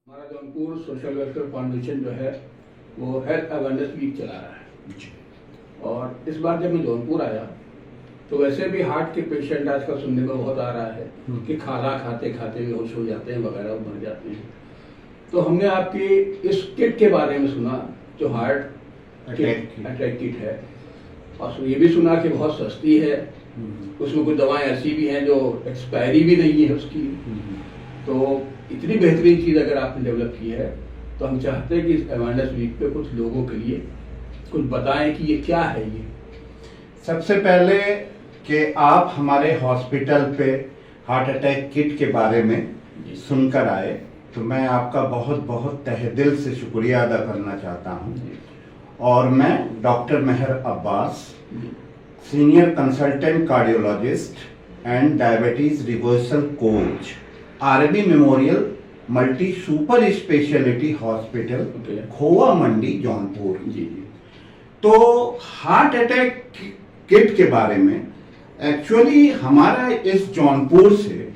हमारा Jaunpur social welfare foundation जो है वो हेल्थ अवेयरनेस वीक चला रहा है। और इस बार जब मैं जौनपुर आया तो वैसे भी हार्ट के पेशेंट आजकल सुनने में बहुत आ रहा है कि खाना खाते खाते बेहोश हो जाते हैं वगैरह, मर जाते हैं। तो हमने आपकी इस किट के बारे में सुना जो हार्ट अटैक किट है, और ये भी सुना कि बहुत सस्ती है, उसमें कुछ दवाएं ऐसी भी हैं जो एक्सपायरी भी नहीं है उसकी। तो इतनी बेहतरीन चीज़ अगर आपने डेवलप की है तो हम चाहते हैं कि इस अवेयरनेस वीक पे कुछ लोगों के लिए कुछ बताएं कि ये क्या है। ये सबसे पहले कि आप हमारे हॉस्पिटल पे हार्ट अटैक किट के बारे में सुनकर आए तो मैं आपका बहुत बहुत तहे दिल से शुक्रिया अदा करना चाहता हूँ। और मैं doctor Mehar Abbas, senior consultant cardiologist and diabetes reversal coach, army memorial multi super speciality hospital, Khowa Mandi, Jaunpur. तो हार्ट अटैक किट के बारे में एक्चुअली हमारा इस जौनपुर से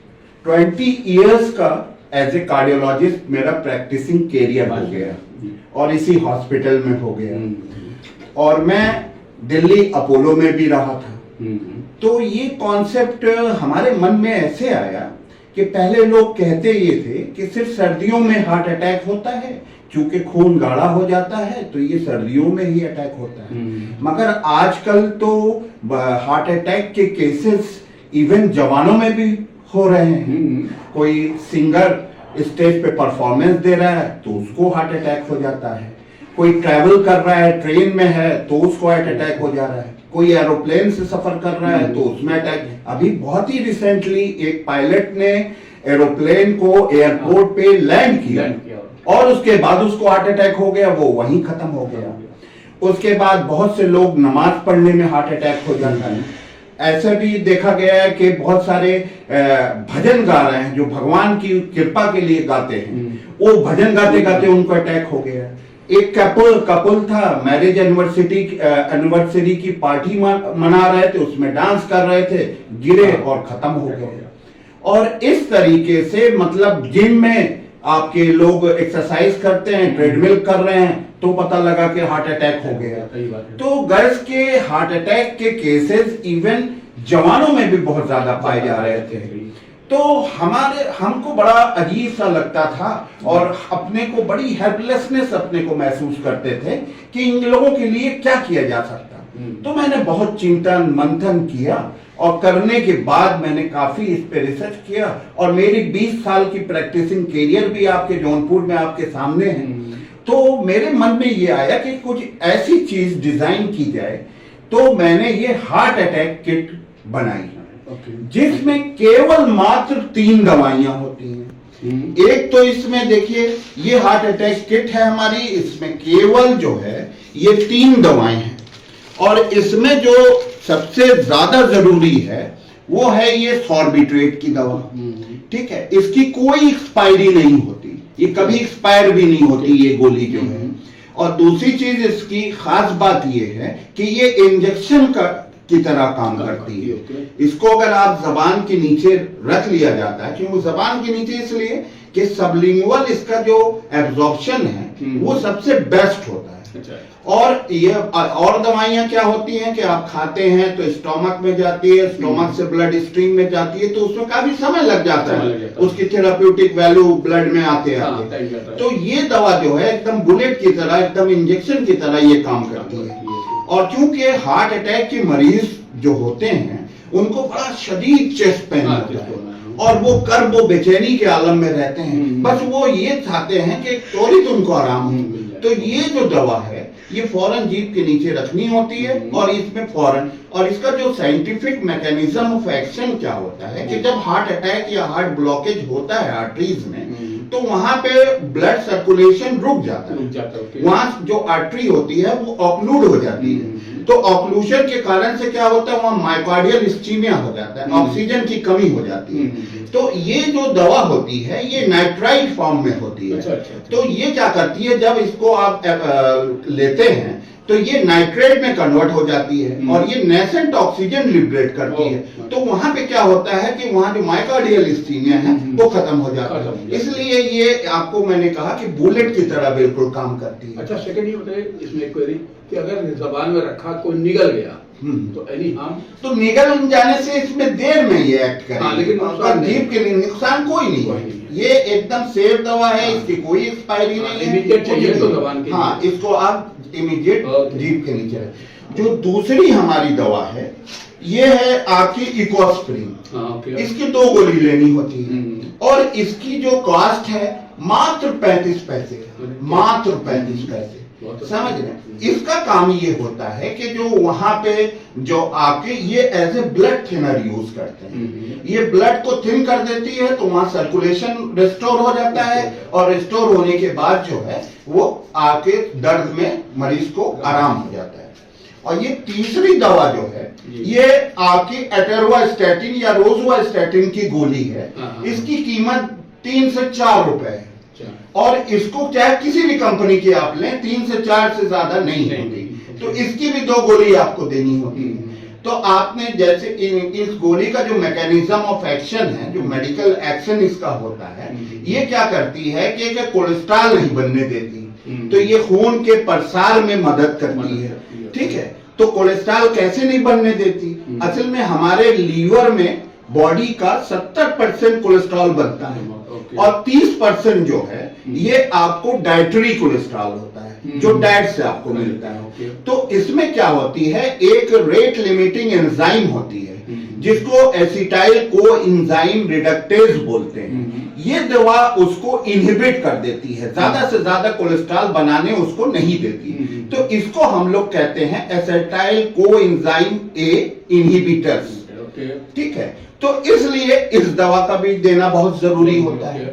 20 इयर्स का एज ए कार्डियोलॉजिस्ट मेरा प्रैक्टिसिंग कैरियर हो गया और इसी हॉस्पिटल में हो गया। और मैं दिल्ली अपोलो में भी रहा था। तो ये कॉन्सेप्ट हमारे मन में ऐसे आया कि पहले लोग कहते ये थे कि सिर्फ सर्दियों में हार्ट अटैक होता है, क्योंकि खून गाढ़ा हो जाता है तो ये सर्दियों में ही अटैक होता है। मगर आजकल तो हार्ट अटैक के केसेस इवन जवानों में भी हो रहे हैं। कोई सिंगर स्टेज पे परफॉर्मेंस दे रहा है तो उसको हार्ट अटैक हो जाता है, कोई ट्रैवल कर रहा है, ट्रेन में है तो उसको हार्ट अटैक हो जा रहा है, कोई एरोप्लेन से सफर कर रहा है तो उसमें अटैक। अभी बहुत ही रिसेंटली एक पायलट ने एरोप्लेन को एयरपोर्ट पे लैंड किया और उसके बाद उसको हार्ट अटैक हो गया, वो वहीं खत्म हो गया। उसके बाद बहुत से लोग नमाज पढ़ने में हार्ट अटैक हो जाता है। ऐसा भी देखा गया है कि बहुत सारे भजन गा रहे हैं जो भगवान की कृपा के लिए गाते हैं, वो भजन गाते गाते उनको अटैक हो गया। एक कपल था, मैरिज एनिवर्सरी की पार्टी मना रहे थे, उसमें डांस कर रहे थे, गिरे और खत्म हो गए। और इस तरीके से मतलब जिम में आपके लोग एक्सरसाइज करते हैं, ट्रेडमिल कर रहे हैं तो पता लगा कि हार्ट अटैक हो गया। तो गर्ल्स के हार्ट अटैक के केसेस इवन जवानों में भी बहुत ज्यादा पाए जा रहे थे। तो हमको बड़ा अजीब सा लगता था और अपने को बड़ी हेल्पलेसनेस अपने को महसूस करते थे कि इन लोगों के लिए क्या किया जा सकता। तो मैंने बहुत चिंतन मंथन किया और करने के बाद मैंने काफी इस पे रिसर्च किया और मेरी 20 साल की प्रैक्टिसिंग कैरियर भी आपके जौनपुर में आपके सामने है। तो मेरे मन में ये आया कि कुछ ऐसी चीज डिजाइन की जाए, तो मैंने ये हार्ट अटैक किट बनाई जिसमें केवल मात्र 3 दवाइयां होती हैं। एक तो इसमें देखिए ये हार्ट अटैक किट है हमारी, इसमें केवल जो है ये 3 दवाएं हैं और इसमें जो सबसे ज्यादा जरूरी है वो है ये सॉर्बिट्रेट की दवा। ठीक है, इसकी कोई एक्सपायरी नहीं होती, ये कभी एक्सपायर भी नहीं होती ये गोली जो है। और दूसरी चीज इसकी खास बात ये है कि ये इंजेक्शन की तरह काम करती है। इसको अगर आप जबान के नीचे रख लिया जाता है, क्योंकि जबान के नीचे इसलिए कि सबलिंगुअल इसका जो एब्जॉर्प्शन है वो सबसे बेस्ट होता है। और ये और दवाइयां क्या होती हैं कि आप खाते हैं तो स्टोमक में जाती है, स्टोमक से ब्लड स्ट्रीम में जाती है, तो उसमें काफी समय लग जाता है उसकी थेराप्यूटिक वैल्यू ब्लड में आते हैं। तो ये दवा जो है एकदम बुलेट की तरह, एकदम इंजेक्शन की तरह ये काम करती है। और क्योंकि हार्ट अटैक के मरीज जो होते हैं उनको बड़ा शदीद चेस्ट पेन होता है और वो कर्ब वो बेचैनी के आलम में रहते हैं, बस वो ये चाहते हैं कि त्वरित उनको आराम हो। तो ये जो दवा है ये फौरन जीभ के नीचे रखनी होती है और इसमें फौरन, और इसका जो साइंटिफिक मैकेनिज्म ऑफ एक्शन क्या होता है कि जब हार्ट अटैक या हार्ट ब्लॉकेज होता है आर्टरीज में तो वहां पे ब्लड सर्कुलेशन रुक जाता है, वहां जो आर्टरी होती है वो ऑक्लूड हो जाती है। तो ऑक्लूजन के कारण से क्या होता है वहां मायोकार्डियल इस्कीमिया हो जाता है, ऑक्सीजन की कमी हो जाती है। तो ये जो दवा होती है ये नाइट्राइल फॉर्म में होती है। तो ये क्या करती है, जब इसको आप लेते हैं तो ये नाइट्रेट में कन्वर्ट हो जाती है और ये नेसेंट ऑक्सीजन लिबरेट करती है। तो वहां पे क्या होता है कि वहां जो माइकार्डियल इस्कीमिया है वो खत्म हो जाता है। इसलिए ये आपको मैंने कहा कि बुलेट की तरह बिल्कुल काम करती है। अच्छा, सेकंड ये बताइए इसमें क्वेरी कि अगर जबान में रखा कोई निगल गया तो एनी हार्म? तो निगल जाने से इसमें देर में ये एक्ट करेगी। लेकिन जीभ के लिए नुकसान कोई नहीं है। ये एकदम सेफ दवा है, इसकी कोई एक्सपायरी नहीं है। इमीडिएट चाहिए तो जबान के हाँ, इसको आप इमीडिएट जीभ के नीचे रखें। जो दूसरी हमारी दवा है ये है आपकी इकोस्प्रिन। इसकी 2 गोली लेनी होती है और इसकी जो कॉस्ट है मात्र 35 पैसे, मात्र 35 पैसे। समझ रहे? इसका काम ये होता है कि जो वहां पे जो आपके ये as a blood thinner use करते हैं, ये ब्लड को थिन कर देती है तो वहां सर्कुलेशन रिस्टोर हो जाता है और रिस्टोर होने के बाद जो है वो आपके दर्द में मरीज को आराम हो जाता है। और ये तीसरी दवा जो है ये आपकी एटेरोवास्टैटिन या रोजुवास्टैटिन की गोली है। इसकी कीमत 3 से 4 रुपए है और इसको चाहे किसी भी कंपनी की आप लें 3 से 4 से ज्यादा नहीं होती। तो इसकी भी 2 गोली आपको देनी होती है। तो आपने जैसे इस गोली का जो मैकेनिज्म ऑफ एक्शन है, जो मेडिकल एक्शन इसका होता है, ये क्या करती है कि कोलेस्ट्रॉल नहीं बनने देती, तो ये खून के प्रसार में मदद करती है। ठीक है, तो कोलेस्ट्रॉल कैसे नहीं बनने देती? असल में हमारे लीवर में बॉडी का 70% कोलेस्ट्रॉल बनता है और 30% जो है ये आपको डाइटरी कोलेस्ट्रॉल होता है जो डाइट से आपको मिलता है। तो इसमें क्या होती है, एक रेट लिमिटिंग एंजाइम होती है जिसको एसिटाइल कोएंजाइम रिडक्टेज बोलते हैं। ये दवा उसको इनहिबिट कर देती है, ज्यादा से ज्यादा कोलेस्ट्रॉल बनाने उसको नहीं देती। तो इसको हम लोग कहते हैं एसिटाइल कोएंजाइम ए इनहिबिटर्स। ठीक है, तो इसलिए इस दवा का भी देना बहुत जरूरी होता है।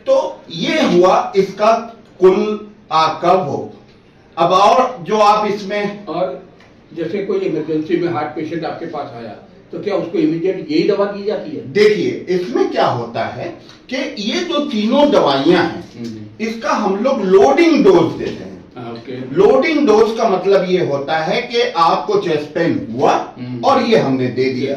तो ये हुआ इसका कुल आपका भोग। अब और जो आप इसमें, और जैसे कोई इमरजेंसी में हार्ट पेशेंट आपके पास आया तो क्या उसको इमीडिएट यही दवा दी जाती है? देखिए इसमें क्या होता है कि ये जो तीनों दवाइयां हैं इसका हम लोग लोडिंग डोज देते हैं। लोडिंग डोज का मतलब ये होता है कि आपको चेस्ट पेन हुआ और ये हमने दे दिया।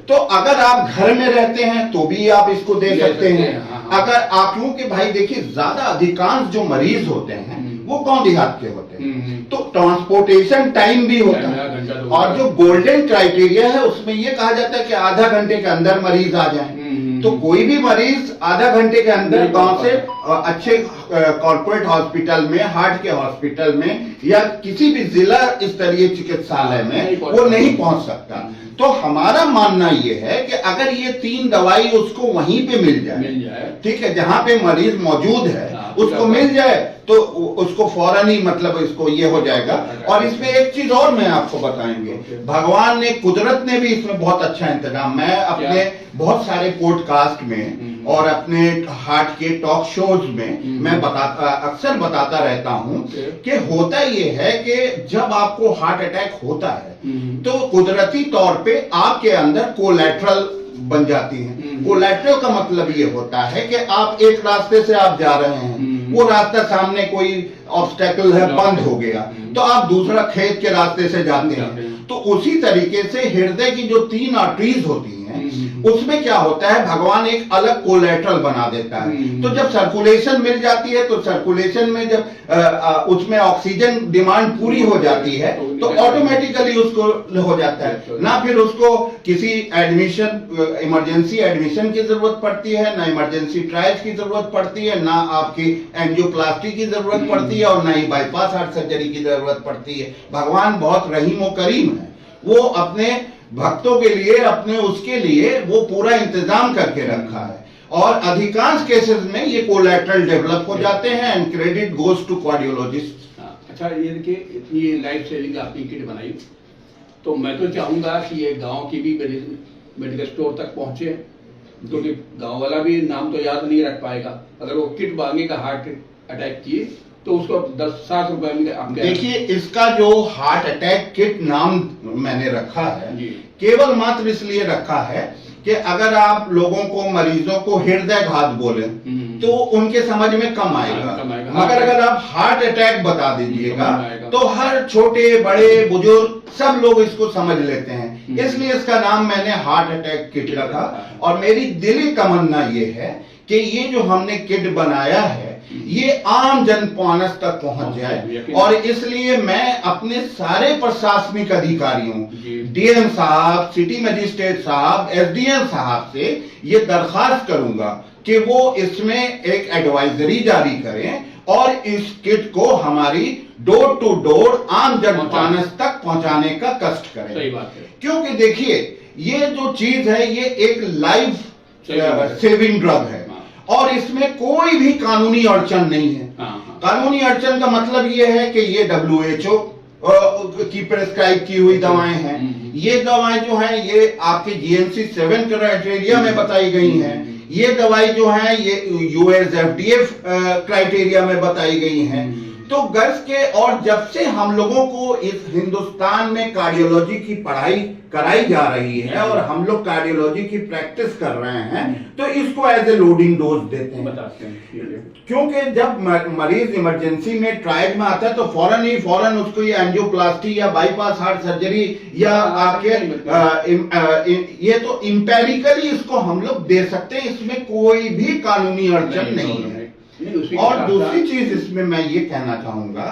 तो अगर आप घर में रहते हैं तो भी आप इसको दे सकते हैं। अगर आप, क्योंकि भाई देखिए ज्यादा अधिकांश जो मरीज होते हैं वो गांव देहात के होते हैं तो ट्रांसपोर्टेशन टाइम भी होता है और जो गोल्डन क्राइटेरिया है उसमें ये कहा जाता है कि आधा घंटे के अंदर मरीज आ जाए। तो कोई भी मरीज आधा घंटे के अंदर गांव से अच्छे कॉर्पोरेट हॉस्पिटल में, हार्ट के हॉस्पिटल में या किसी भी जिला स्तरीय चिकित्सालय में वो नहीं पहुंच सकता। तो हमारा मानना ये है कि अगर ये 3 दवाई उसको वहीं पे मिल जाए, ठीक है, जहां पे मरीज मौजूद है उसको मिल जाए तो उसको फौरन ही मतलब इसको ये हो जाएगा। और इसमें एक चीज और मैं आपको बताएंगे, भगवान ने, कुदरत ने भी इसमें बहुत अच्छा इंतजाम, मैं अपने बहुत सारे पॉडकास्ट में और अपने हार्ट के टॉक शोज में मैं अक्सर बताता रहता हूं कि होता ये है कि जब आपको हार्ट अटैक होता है तो कुदरती तौर पे आपके अंदर कोलैटरल बन जाती हैं। कोलैटरल का मतलब ये होता है कि आप एक रास्ते से आप जा रहे हैं, वो रास्ता सामने कोई ऑब्स्टेकल है, बंद हो गया, तो आप दूसरा खेत के रास्ते से जाते हैं। तो उसी तरीके से हृदय की जो 3 आर्टरीज होती हैं उसमें क्या होता है, भगवान एक अलग कोलैटरल बना देता है। तो जब सर्कुलेशन मिल जाती है तो सर्कुलेशन में जब उसमें ऑक्सीजन डिमांड पूरी हो जाती है तो ऑटोमेटिकली उसको हो जाता है, ना फिर उसको किसी एडमिशन, इमरजेंसी एडमिशन की जरूरत पड़ती है, ना इमरजेंसी ट्रायल्स की जरूरत पड़ती है, ना आपकी एंजियोप्लास्टी की जरूरत पड़ती है और ना ही बाईपास हार्ट सर्जरी की जरूरत पड़ती है। भगवान बहुत रहीम और करीम है, वो अपने भक्तों के लिए, अपने उसके लिए वो पूरा इंतजाम करके रखा है और अधिकांश केसेस में ये कोलैटरल डेवलप हो जाते हैं and credit goes to cardiologist. अच्छा, ये देखिए इतनी लाइफ सेविंग आपकी किट बनाई, तो मैं तो चाहूंगा कि ये गांव की भी मेडिकल स्टोर तक पहुंचे, क्योंकि गांव वाला भी नाम तो याद नहीं रख पाएगा। अगर वो किट मांगेगा हार्ट अटैक की तो उसको 10-7 रुपए में। देखिए इसका जो हार्ट अटैक किट नाम मैंने रखा है केवल मात्र इसलिए रखा है कि अगर आप लोगों को, मरीजों को हृदय घात बोले तो उनके समझ में कम आएगा। मगर अगर आप हार्ट अटैक बता दीजिएगा तो हर छोटे बड़े बुजुर्ग सब लोग इसको समझ लेते हैं। इसलिए इसका नाम मैंने हार्ट अटैक किट रखा। और मेरी दिली तमन्ना ये है कि ये जो हमने किट बनाया है ये आम जनमानस तक पहुंच जाए। और इसलिए मैं अपने सारे प्रशासनिक अधिकारियों, डीएम साहब, सिटी मजिस्ट्रेट साहब, एसडीएम साहब से ये दरखास्त करूंगा कि वो इसमें एक एडवाइजरी जारी करें और इस किट को हमारी डोर टू डोर आम जनमानस तक पहुंचाने का कष्ट करें। सही बात है। क्योंकि देखिए ये जो चीज है ये एक लाइफ सेविंग ड्रग है और इसमें कोई भी कानूनी अड़चन नहीं है। कानूनी अड़चन का मतलब ये है कि ये WHO की प्रेस्क्राइब की हुई दवाएं हैं। ये दवाएं जो हैं ये आपके GNC 7 क्राइटेरिया में बताई गई हैं। ये दवाई जो है ये USFDA क्राइटेरिया में बताई गई हैं। तो गर्ज के और जब से हम लोगों को इस हिंदुस्तान में कार्डियोलॉजी की पढ़ाई कराई जा रही है और हम लोग कार्डियोलॉजी की प्रैक्टिस कर रहे हैं तो इसको एज ए लोडिंग डोज देते हैं। क्योंकि जब मरीज इमरजेंसी में ट्रायल में आता है तो फौरन उसको ये एंजियोप्लास्टी या बाईपास हार्ट सर्जरी या आपके ये तो इंपेरिकली इसको हम लोग दे सकते हैं। इसमें कोई भी कानूनी अड़चन नहीं है। और दूसरी चीज इसमें मैं ये कहना चाहूंगा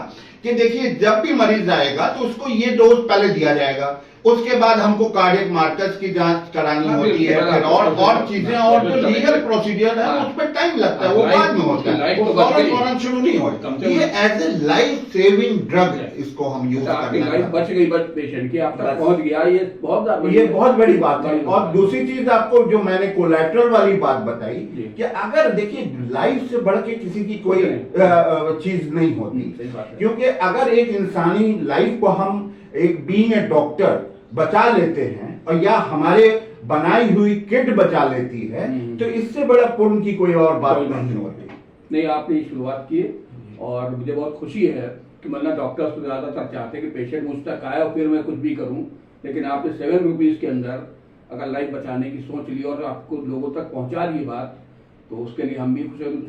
कि देखिए जब भी मरीज आएगा तो उसको ये डोज पहले दिया जाएगा। उसके बाद हमको कार्डियक मार्कर्स की जांच करानी होती है, फिर और चीजें और जो लीगल प्रोसीजर है उस पर टाइम लगता है, वो बाद में होता है, वो फौरन शुरू नहीं होता। ये as a life saving drug इसको हम यूज करना। बच गई पेशेंट की, आप तक पहुंच गया, ये बहुत बड़ी बात है। और दूसरी चीज आपको जो मैंने कोलैटरल वाली बात बताई कि अगर देखिए लाइफ से बढ़ के किसी की कोई चीज नहीं होती, क्योंकि अगर एक इंसानी लाइफ को हम एक बीइंग ए डॉक्टर बचा लेते हैं और या हमारे बनाई हुई किट बचा लेती है तो इससे बड़ा पुण्य की कोई और बात नहीं होती। नहीं, आपने शुरुआत की और मुझे बहुत खुशी है कि मतलब डॉक्टर्स तो ज्यादातर चाहते हैं कि पेशेंट मुझ तक आए और फिर मैं कुछ भी करूं, लेकिन आपने 7 रुपीज के अंदर अगर लाइफ बचाने की सोच ली और आपको लोगों तक पहुंचा दी बात, तो उसके लिए हम भी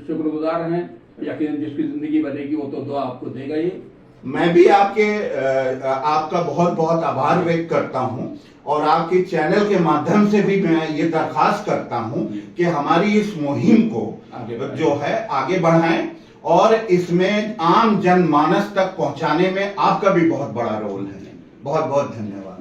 शुक्रगुजार हैं। यकीनन जिसकी जिंदगी बनेगी वो तो दुआ आपको देगा ही। मैं भी आपका बहुत बहुत आभार व्यक्त करता हूं और आपके चैनल के माध्यम से भी मैं ये दरखास्त करता हूं कि हमारी इस मुहिम को जो है आगे बढ़ाएं और इसमें आम जनमानस तक पहुंचाने में आपका भी बहुत बड़ा रोल है। बहुत बहुत धन्यवाद।